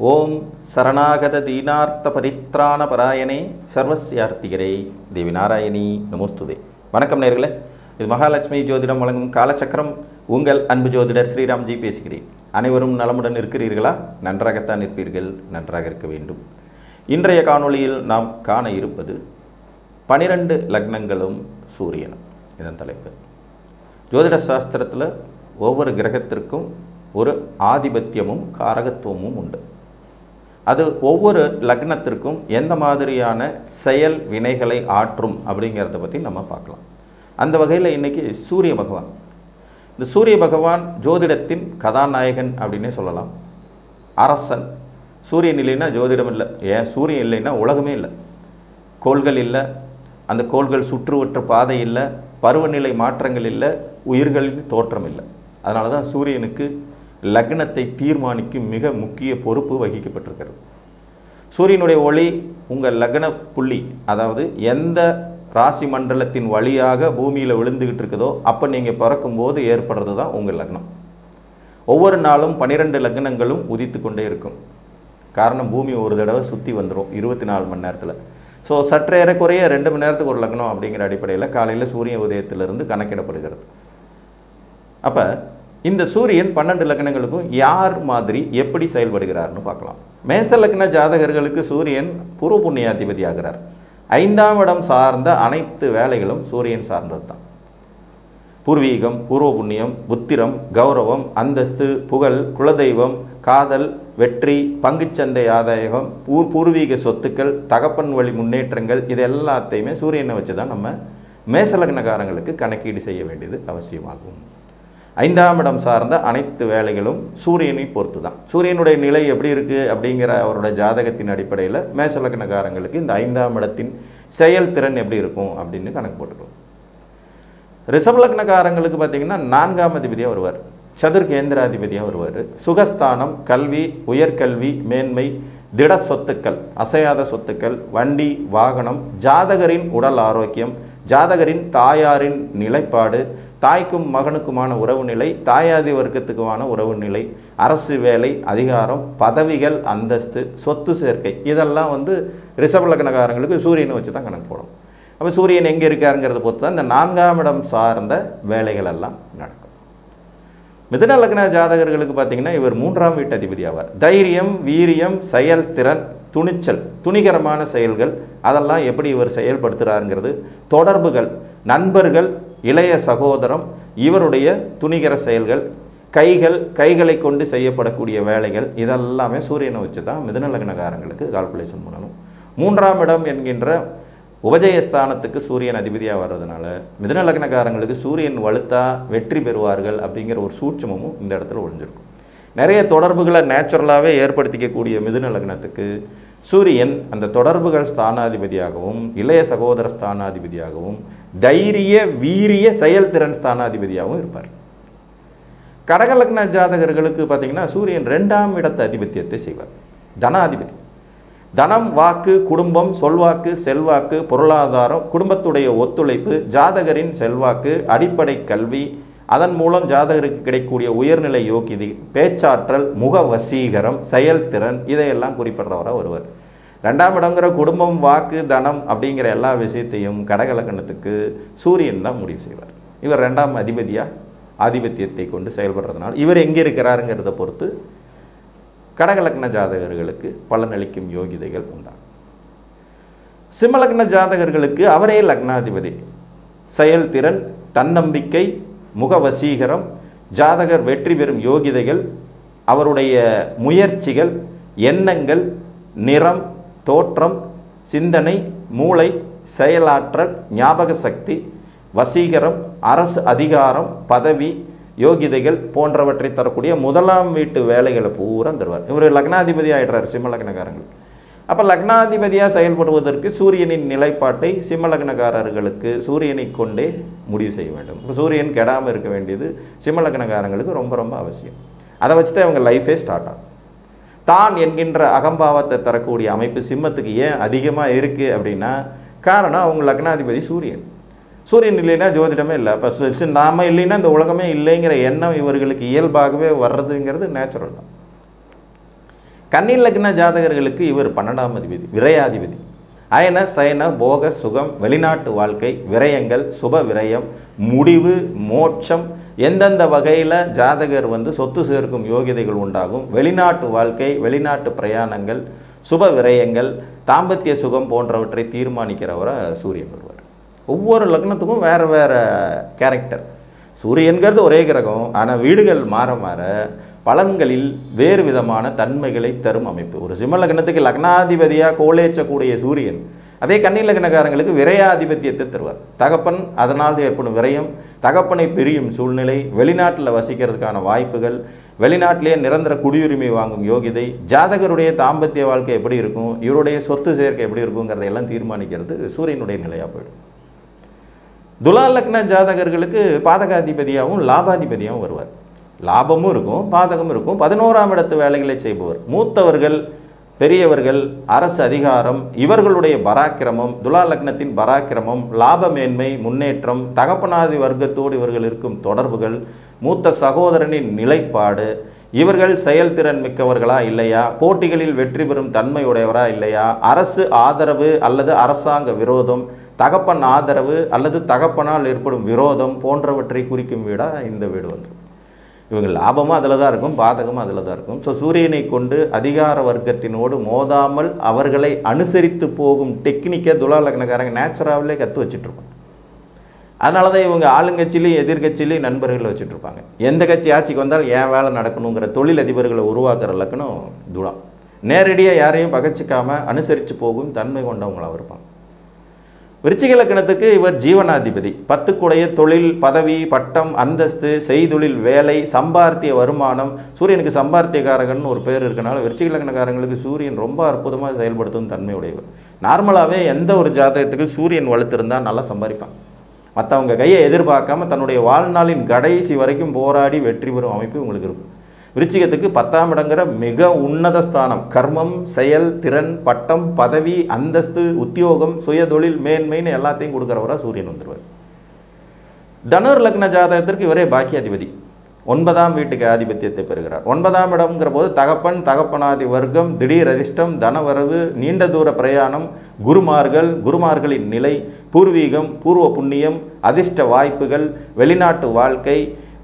ஓம் சரணாகத தீனார்த்த பரித்ராண பராயணே சர்வஸ்யார்த்திகரே தேவி நாராயணி நமோஸ்துதே. வணக்கம் நேர்களே, இது மகாலட்சுமி ஜோதிடம் வழங்கும் காலச்சக்கரம். உங்கள் அன்பு ஜோதிடர் ஸ்ரீராம்ஜி பேசுகிறேன். அனைவரும் நலமுடன் இருக்கிறீர்களா? நன்றாகத்தான் இருப்பீர்கள், நன்றாக இருக்க வேண்டும். இன்றைய காணொளியில் நாம் காண இருப்பது 12 லக்னங்களும் சூரியனும். இதன் தலைப்பு. ஜோதிட சாஸ்திரத்தில் ஒவ்வொரு கிரகத்திற்கும் ஒரு ஆதிபத்தியமும் காரகத்துவமும் உண்டு. அது ஒவ்வொரு லக்னத்திற்கும் எந்த மாதிரியான செயல் வினைகளை ஆற்றும் அப்படிங்கிறத பற்றி நம்ம பார்க்கலாம். அந்த வகையில் இன்றைக்கி சூரிய பகவான். இந்த சூரிய பகவான் ஜோதிடத்தின் கதாநாயகன் அப்படின்னே சொல்லலாம், அரசன். சூரியன் இல்லைன்னா ஜோதிடம் இல்லை, ஏன் சூரியன் இல்லைன்னா உலகமே இல்லை. கோள்கள் இல்லை, அந்த கோள்கள் சுற்றுவற்ற பாதை இல்லை, பருவநிலை மாற்றங்கள் இல்லை, உயிர்களின் தோற்றம் இல்லை. அதனால தான் சூரியனுக்கு லக்னத்தை தீர்மானிக்கும் மிக முக்கிய பொறுப்பு வகிக்கப்பட்டிருக்கிறது. சூரியனுடைய ஒளி உங்கள் லக்ன புள்ளி, அதாவது எந்த ராசி மண்டலத்தின் வழியாக பூமியில் விழுந்துக்கிட்டு இருக்குதோ அப்போ நீங்கள் பிறக்கும்போது ஏற்படுறது தான் உங்கள் லக்னம். ஒவ்வொரு நாளும் 12 லக்னங்களும் உதித்து கொண்டே இருக்கும். காரணம், பூமி ஒரு தடவை சுற்றி வந்துடும் 24 மணி நேரத்தில். ஸோ சற்று ஏறக்குறைய 2 மணி நேரத்துக்கு ஒரு லக்னம் அப்படிங்கிற அடிப்படையில் காலையில் சூரிய உதயத்திலிருந்து கணக்கிடப்படுகிறது. அப்போ இந்த சூரியன் 12 லக்னங்களுக்கும் யார் மாதிரி எப்படி செயல்படுகிறார்னு பார்க்கலாம். மேச லக்ன ஜாதகர்களுக்கு சூரியன் பூர்வ புண்ணியாதிபதி ஆகிறார். 5ஆம் இடம் சார்ந்த அனைத்து வேலைகளும் சூரியன் சார்ந்தது தான். பூர்வீகம், பூர்வ புண்ணியம், புத்திரம், கௌரவம், அந்தஸ்து, புகழ், குலதெய்வம், காதல், வெற்றி, பங்குச்சந்தை ஆதாயம், பூர்வீக சொத்துக்கள், தகப்பன் வழி முன்னேற்றங்கள், இது எல்லாத்தையுமே சூரியனை வச்சு தான் நம்ம மேசலக்னக்காரங்களுக்கு கணக்கீடு செய்ய வேண்டியது அவசியமாகும். 5ஆம் இடம் சார்ந்த அனைத்து வேலைகளும் சூரியனை பொறுத்து தான். சூரியனுடைய நிலை எப்படி இருக்குது அப்படிங்கிற அவருடைய ஜாதகத்தின் அடிப்படையில் மேசலக்னக்காரங்களுக்கு இந்த 5ஆம் இடத்தின் செயல்திறன் எப்படி இருக்கும் அப்படின்னு கணக்கு போட்டுக்கலாம். ரிஷபலக்னக்காரங்களுக்கு பார்த்திங்கன்னா 4ஆம் அதிபதியாக வருவார், சதுர்கேந்திராதிபதியாக வருவார். சுகஸ்தானம், கல்வி, உயர்கல்வி, மேன்மை, திட சொத்துக்கள், அசையாத சொத்துக்கள், வண்டி, வாகனம், ஜாதகரின் உடல் ஆரோக்கியம், ஜாதகரின் தாயாரின் நிலைப்பாடு, தாய்க்கும் மகனுக்குமான உறவு நிலை, தாயாதி வர்க்கத்துக்குமான உறவு நிலை, அரசு வேலை, அதிகாரம், பதவிகள், அந்தஸ்து, சொத்து சேர்க்கை, இதெல்லாம் ரிஷபலக்னக்காரங்களுக்கு சூரியனை வச்சு தான் கணக்கு போடும். அப்போ சூரியன் எங்கே இருக்காருங்கிறத பொறுத்து தான் இந்த 4ஆம் இடம் சார்ந்த வேலைகள் எல்லாம் நடக்கும். மிதுன லக்ன ஜாதகர்களுக்கு பார்த்திங்கன்னா இவர் 3ஆம் வீட்டு அதிபதி ஆவார். தைரியம், வீரியம், செயல்திறன், துணிச்சல், துணிகரமான செயல்கள், அதெல்லாம் எப்படி இவர் செயல்படுத்துகிறாருங்கிறது, தொடர்புகள், நண்பர்கள், இளைய சகோதரம், இவருடைய துணிகர செயல்கள், கைகளை கொண்டு செய்யப்படக்கூடிய வேலைகள், இதெல்லாமே சூரியனை வச்சு தான் மிதுன லக்னக்காரங்களுக்கு கால்குலேஷன் பண்ணணும். 3ஆம் இடம் என்கின்ற உபஜயஸ்தானத்துக்கு சூரியன் அதிபதியாக வர்றதுனால மிதுன லக்னக்காரங்களுக்கு சூரியன் வலுத்தா வெற்றி பெறுவார்கள் அப்படிங்கிற ஒரு சூட்சமும் இந்த இடத்துல ஒழிஞ்சிருக்கும். நிறைய தொடர்புகளை நேச்சுரலாகவே ஏற்படுத்திக்கக்கூடிய மிதுன லக்னத்துக்கு சூரியன் அந்த தொடர்புகள் ஸ்தானாதிபதியாகவும், இளைய சகோதர ஸ்தானாதிபதியாகவும், தைரிய வீரிய செயல்திறன் ஸ்தானாதிபதியாகவும் இருப்பார். கடக லக்ன ஜாதகர்களுக்கு பார்த்திங்கன்னா சூரியன் 2ஆம் இடத்து அதிபத்தியத்தை செய்வார். தனாதிபதி. தனம், வாக்கு, குடும்பம், சொல்வாக்கு, செல்வாக்கு, பொருளாதாரம், குடும்பத்துடைய ஒத்துழைப்பு, ஜாதகரின் செல்வாக்கு, அடிப்படை கல்வி, அதன் மூலம் ஜாதகருக்கு கிடைக்கக்கூடிய உயர்நிலை யோகிதை, பேச்சாற்றல், முக வசீகரம், செயல்திறன், இதையெல்லாம் குறிப்பிடுறவராக வருவார். 2ஆம் இடங்கிற குடும்பம், வாக்கு, தனம் அப்படிங்கிற எல்லா விஷயத்தையும் கடகலக்கணத்துக்கு சூரியன் தான் முடிவு செய்வார். இவர் 2ஆம் அதிபதியாக ஆதிபத்தியத்தை கொண்டு செயல்படுறதுனால இவர் எங்கே இருக்கிறாருங்கிறத பொறுத்து கடகலக்ன ஜாதகர்களுக்கு பலனளிக்கும் யோகிதைகள் உண்டாகும். சிம்மலக்ன ஜாதகர்களுக்கு அவரே லக்னாதிபதி. செயல்திறன், தன்னம்பிக்கை, முகவசீகரம், ஜாதகர் வெற்றி பெறும் யோகிதைகள், அவருடைய முயற்சிகள், எண்ணங்கள், நிறம், தோற்றம், சிந்தனை, மூளை, செயலாற்றல், ஞாபக சக்தி, வசீகரம், அரசு அதிகாரம், பதவி, யோகிதைகள் போன்றவற்றை தரக்கூடிய 1ஆம் வீட்டு வேலைகளை பூரா தருவார். இவர் லக்னாதிபதி ஆகிடுறார் சிம்ம லக்னக்காரங்களுக்கு. அப்போ லக்னாதிபதியாக செயல்படுவதற்கு சூரியனின் நிலைப்பாட்டை சிம்ம லக்னக்காரர்களுக்கு சூரியனை கொண்டே முடிவு செய்ய வேண்டும். இப்போ சூரியன் கெடாமல் இருக்க வேண்டியது சிம்ம லக்னக்காரங்களுக்கு ரொம்ப ரொம்ப அவசியம். அதை வச்சு தான் அவங்க லைஃபே ஸ்டார்ட் ஆகும். தான் என்கின்ற அகம்பாவத்தை தரக்கூடிய அமைப்பு சிம்மத்துக்கு ஏன் அதிகமாக இருக்குது அப்படின்னா, காரணம் அவங்க லக்னாதிபதி சூரியன். சூரியன் இல்லைன்னா ஜோதிடமே இல்லை. இப்போ நாம இல்லைன்னா இந்த உலகமே இல்லைங்கிற எண்ணம் இவர்களுக்கு இயல்பாகவே வர்றதுங்கிறது நேச்சுரல் தான். கன்னி லக்ன ஜாதகர்களுக்கு இவர் 12ஆம் அதிபதி, விரயாதிபதி. அயன சயன போக சுகம், வெளிநாட்டு வாழ்க்கை, விரயங்கள், சுப விரயம், முடிவு, மோட்சம், எந்தெந்த வகையில் ஜாதகர் சொத்து சேர்க்கும் யோகிதைகள் உண்டாகும், வெளிநாட்டு வாழ்க்கை, வெளிநாட்டு பிரயாணங்கள், சுப விரயங்கள், தாம்பத்திய சுகம் போன்றவற்றை தீர்மானிக்கிறவராக சூரியன் வருவார். ஒவ்வொரு லக்னத்துக்கும் வேறு வேறு கேரக்டர். சூரியன்கிறது ஒரே கிரகம், ஆனால் வீடுகள் மாற மாற பலன்களில் வேறு விதமான தன்மைகளை தரும் அமைப்பு. ஒரு சிம்ம லக்னத்துக்கு லக்னாதிபதியாக கோலேச்சக்கூடிய சூரியன் அதே கன்னி லக்னக்காரங்களுக்கு விரயாதிபத்தியத்தை தருவார். தகப்பன் அதனால் ஏற்படும் விரயம், தகப்பனை பிரியும் சூழ்நிலை, வெளிநாட்டில் வசிக்கிறதுக்கான வாய்ப்புகள், வெளிநாட்டிலேயே நிரந்தர குடியுரிமை வாங்கும் யோகிதை, ஜாதகருடைய தாம்பத்திய வாழ்க்கை எப்படி இருக்கும், இவருடைய சொத்து சேர்க்கை எப்படி இருக்குங்கிறதையெல்லாம் தீர்மானிக்கிறது சூரியனுடைய நிலையாக போயிடும். துலா லக்ன ஜாதகர்களுக்கு பாதகாதிபதியாகவும் லாபாதிபதியாகவும் வருவார். லாபமும் இருக்கும், பாதகமும் இருக்கும். 11ஆம் இடத்து வேலைகளை செய்பவர், மூத்தவர்கள், பெரியவர்கள், அரசு அதிகாரம், இவர்களுடைய பராக்கிரமம், துலா லக்னத்தின் பராக்கிரமம், லாப மேன்மை, முன்னேற்றம், தகப்பனாதி வர்க்கத்தோடு இவர்கள் இருக்கும் தொடர்புகள், மூத்த சகோதரனின் நிலைப்பாடு, இவர்கள் செயல்திறன் மிக்கவர்களா இல்லையா, போட்டிகளில் வெற்றி பெறும் தன்மையுடையவரா இல்லையா, அரசு ஆதரவு அல்லது அரசாங்க விரோதம், தகப்பன் ஆதரவு அல்லது தகப்பனால் ஏற்படும் விரோதம் போன்றவற்றை குறிக்கும் வீடாக இந்த வீடு வந்து இவங்க லாபமும் அதில் தான் இருக்கும், பாதகமும் அதில் தான் இருக்கும். ஸோ சூரியனை கொண்டு அதிகார வர்க்கத்தினோடு மோதாமல் அவர்களை அனுசரித்து போகும் டெக்னிக்கை துலா லக்னக்காரங்க நேச்சுராகவே கற்று வச்சுட்ருப்பாங்க. அதனால தான் இவங்க ஆளுங்கட்சியிலையும் எதிர்கட்சியிலையும் நண்பர்களை வச்சுட்ருப்பாங்க. எந்த கட்சி ஆட்சிக்கு வந்தால் ஏன் வேலை நடக்கணுங்கிற தொழில் அதிபர்களை உருவாக்குற லக்னம் துலா. நேரடியாக யாரையும் பகச்சிக்காமல் அனுசரித்து போகும் தன்மை கொண்டவங்களாக இருப்பாங்க. விருச்சிக லக்னத்துக்கு இவர் ஜீவனாதிபதி. 10 தொழில், பதவி, பட்டம், அந்தஸ்து, செய்தொழில், வேலை, சம்பார்த்திய வருமானம். சூரியனுக்கு சம்பார்த்தியக்காரகன் ஒரு பேர் இருக்கனால விருச்சிக லக்னக்காரங்களுக்கு சூரியன் ரொம்ப அற்புதமாக செயல்படுத்தும் தன்மையுடையவர். நார்மலாகவே எந்த ஒரு ஜாதகத்துக்கு சூரியன் வலுத்திருந்தால் நல்லா சம்பாதிப்பாங்க. மற்றவங்க கையை எதிர்பார்க்காம தன்னுடைய வாழ்நாளின் கடைசி வரைக்கும் போராடி வெற்றி பெறும் அமைப்பு உங்களுக்கு இருக்கும். விருச்சிகத்துக்கு 10ஆம் இடங்கிற மிக உன்னத ஸ்தானம். கர்மம், செயல், திறன், பட்டம், பதவி, அந்தஸ்து, உத்தியோகம், சுயதொழில், மேன்மைன்னு எல்லாத்தையும் கொடுக்குறவராக சூரியன் வந்துடுவார். தனுர் லக்ன ஜாதகத்திற்கு இவரே பாக்கியாதிபதி. 9ஆம் வீட்டுக்கு ஆதிபத்தியத்தை பெறுகிறார். 9ஆம் இடம்ங்கிற போது தகப்பன், தகப்பனாதி வர்க்கம், திடீர் அதிர்ஷ்டம், தனவரவு, நீண்ட தூர பிரயாணம், குருமார்களின் நிலை, பூர்வீகம், பூர்வ புண்ணியம், அதிர்ஷ்ட வாய்ப்புகள், வெளிநாட்டு வாழ்க்கை,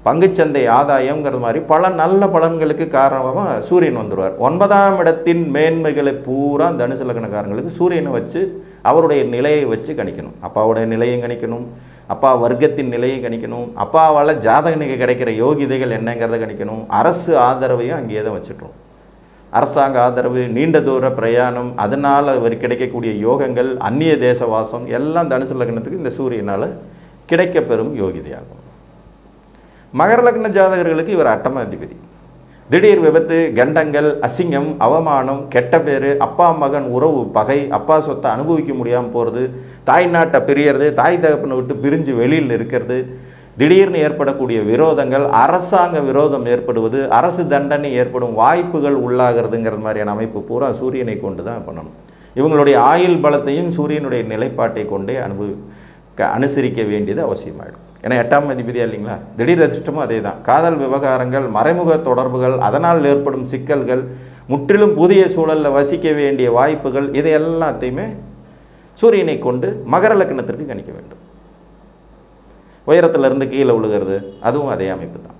பங்குச்சந்தை ஆதாயம்ங்கிற மாதிரி பல நல்ல பலன்களுக்கு காரணமாக சூரியன் வந்துடுவார். 9ஆம் இடத்தின் மேன்மைகளை பூரா தனுசு லக்னக்காரங்களுக்கு சூரியனை வச்சு அவருடைய நிலையை வச்சு கணிக்கணும். அப்பாவுடைய நிலையும் கணிக்கணும், அப்பா வர்க்கத்தின் நிலையை கணிக்கணும், அப்பாவால் ஜாதகனுக்கு கிடைக்கிற யோகிதைகள் என்னங்கிறத கணிக்கணும். அரசு ஆதரவையும் அங்கேயே தான் வச்சுட்டோம். அரசாங்க ஆதரவு, நீண்ட தூர பிரயாணம், அதனால் அவர் கிடைக்கக்கூடிய யோகங்கள், அந்நிய தேச வாசம் எல்லாம் தனுசு லக்னத்துக்கு இந்த சூரியனால் கிடைக்கப்பெறும் யோகிதையாகும். மகர லக்ன ஜாதகர்களுக்கு இவர் 8ஆம் அதிபதி. திடீர் விபத்து, கண்டங்கள், அசிங்கம், அவமானம், கெட்ட பேர், அப்பா மகன் உறவு பகை, அப்பா சொத்தை அனுபவிக்க முடியாமல் போகிறது, தாய் நாட்டை பிரியறது, தாய் தகப்பனை விட்டு பிரிஞ்சு வெளியில் இருக்கிறது, திடீர்னு ஏற்படக்கூடிய விரோதங்கள், அரசாங்க விரோதம் ஏற்படுவது, அரசு தண்டனை ஏற்படும் வாய்ப்புகள் உள்ளாகிறதுங்கிறது மாதிரியான அமைப்பு பூரா சூரியனை கொண்டு தான் பண்ணணும். இவங்களுடைய ஆயுள் பலத்தையும் சூரியனுடைய நிலைப்பாட்டை கொண்டே அனுசரிக்க வேண்டியது அவசியமாயிடும். ஏன்னா 8ஆம் அதிபதியா இல்லைங்களா. திடீர் அதிர்ஷ்டமும் அதே தான். காதல் விவகாரங்கள், மறைமுக தொடர்புகள், அதனால் ஏற்படும் சிக்கல்கள், முற்றிலும் புதிய சூழலில் வசிக்க வேண்டிய வாய்ப்புகள், இது எல்லாத்தையுமே சூரியனை கொண்டு மகர லக்னத்திற்கு கணிக்க வேண்டும். உயரத்திலிருந்து கீழே விழுகிறது, அதுவும் அதே அமைப்பு தான்.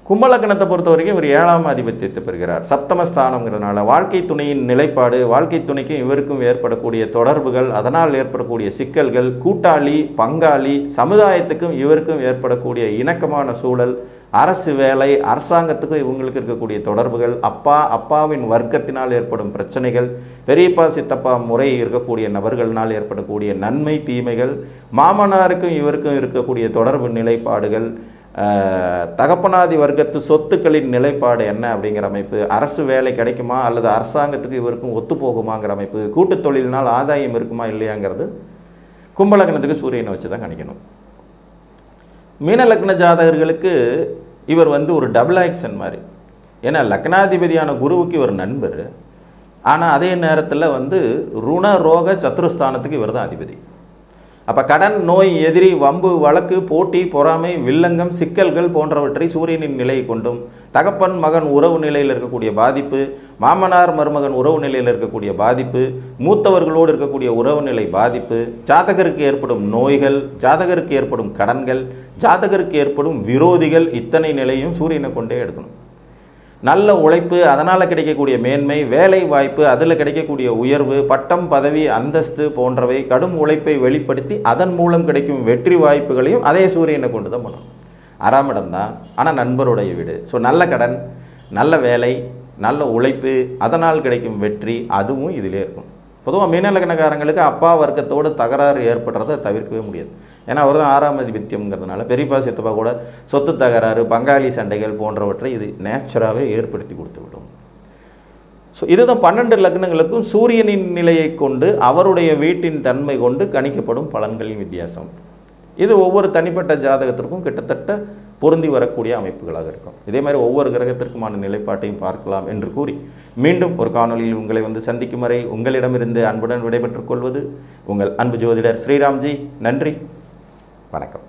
கும்பலக்கணத்தை பொறுத்த வரைக்கும் இவர் 7ஆம் ஆதிபத்தியத்தை பெறுகிறார். சப்தமஸ்தானங்கிறதுனால வாழ்க்கை துணையின் நிலைப்பாடு, வாழ்க்கை துணைக்கும் இவருக்கும் ஏற்படக்கூடிய தொடர்புகள், அதனால் ஏற்படக்கூடிய சிக்கல்கள், கூட்டாளி, பங்காளி, சமுதாயத்துக்கும் இவருக்கும் ஏற்படக்கூடிய இணக்கமான சூழல், அரசு வேலை, அரசாங்கத்துக்கும் இவங்களுக்கு இருக்கக்கூடிய தொடர்புகள், அப்பாவின் வர்க்கத்தினால் ஏற்படும் பிரச்சனைகள், பெரியப்பா சித்தப்பா முறை இருக்கக்கூடிய நபர்களால் ஏற்படக்கூடிய நன்மை தீமைகள், மாமனாருக்கும் இவருக்கும் இருக்கக்கூடிய தொடர்பு நிலைப்பாடுகள், தகப்பனாதி வர்க்கத்து சொத்துக்களின் நிலைப்பாடு என்ன அப்படிங்கிற அமைப்பு, அரசு வேலை கிடைக்குமா அல்லது அரசாங்கத்துக்கு இவருக்கும் ஒத்து போகுமாங்கிற அமைப்பு, கூட்டு தொழிலினால் ஆதாயம் இருக்குமா இல்லையாங்கிறது கும்பலக்னத்துக்கு சூரியனை வச்சு தான் கணிக்கணும். மீன லக்ன ஜாதகர்களுக்கு இவர் ஒரு டபுள் ஆக்ஷன் மாதிரி. ஏன்னா லக்னாதிபதியான குருவுக்கு இவர் நண்பர், ஆனால் அதே நேரத்தில் ருண ரோக சத்துருஸ்தானத்துக்கு இவர் தான் அதிபதி. அப்போ கடன், நோய், எதிரி, வம்பு, வழக்கு, போட்டி, பொறாமை, வில்லங்கம், சிக்கல்கள் போன்றவற்றை சூரியனின் நிலையை கொண்டும், தகப்பன் மகன் உறவு நிலையில் இருக்கக்கூடிய பாதிப்பு, மாமனார் மருமகன் உறவு நிலையில் இருக்கக்கூடிய பாதிப்பு, மூத்தவர்களோடு இருக்கக்கூடிய உறவு நிலை பாதிப்பு, ஜாதகருக்கு ஏற்படும் நோய்கள், ஜாதகருக்கு ஏற்படும் கடன்கள், ஜாதகருக்கு ஏற்படும் விரோதிகள், இத்தனை நிலையும் சூரியனை கொண்டே எடுக்கணும். நல்ல உழைப்பு, அதனால் கிடைக்கக்கூடிய மேன்மை, வேலை வாய்ப்பு, அதில் கிடைக்கக்கூடிய உயர்வு, பட்டம், பதவி, அந்தஸ்து போன்றவை கடும் உழைப்பை வெளிப்படுத்தி அதன் மூலம் கிடைக்கும் வெற்றி வாய்ப்புகளையும் அதே சூரியனை கொண்டு தான் பண்ணணும். 6ஆம் இடம் தான், ஆனால் நண்பருடைய வீடு. ஸோ நல்ல கடன், நல்ல வேலை, நல்ல உழைப்பு, அதனால் கிடைக்கும் வெற்றி, அதுவும் இதிலே இருக்கும். பொதுவாக மீனலக்கணக்காரங்களுக்கு அப்பா வர்க்கத்தோடு தகராறு ஏற்படுறதை தவிர்க்கவே முடியாது. ஏன்னா அவர் தான் 6ஆம் அதிபத்தியம்ங்கிறதுனால பெரியப்பா சித்தப்பா கூட சொத்து தகராறு, பங்காளி சண்டைகள் போன்றவற்றை இது நேச்சுராகவே ஏற்படுத்தி கொடுத்து விடும். ஸோ இதுதான் 12 லக்னங்களுக்கும் சூரியனின் நிலையை கொண்டு அவருடைய வீட்டின் தன்மை கொண்டு கணிக்கப்படும் பலன்களின் வித்தியாசம். இது ஒவ்வொரு தனிப்பட்ட ஜாதகத்திற்கும் கிட்டத்தட்ட பொருந்தி வரக்கூடிய அமைப்புகளாக இருக்கும். இதே மாதிரி ஒவ்வொரு கிரகத்திற்குமான நிலைப்பாட்டையும் பார்க்கலாம் என்று கூறி மீண்டும் ஒரு காணொலியில் உங்களை வந்து சந்திக்கும் வரை உங்களிடமிருந்து அன்புடன் விடைபெற்றுக் கொள்வது உங்கள் அன்பு ஜோதிடர் ஸ்ரீராம்ஜி. நன்றி, வணக்கம்.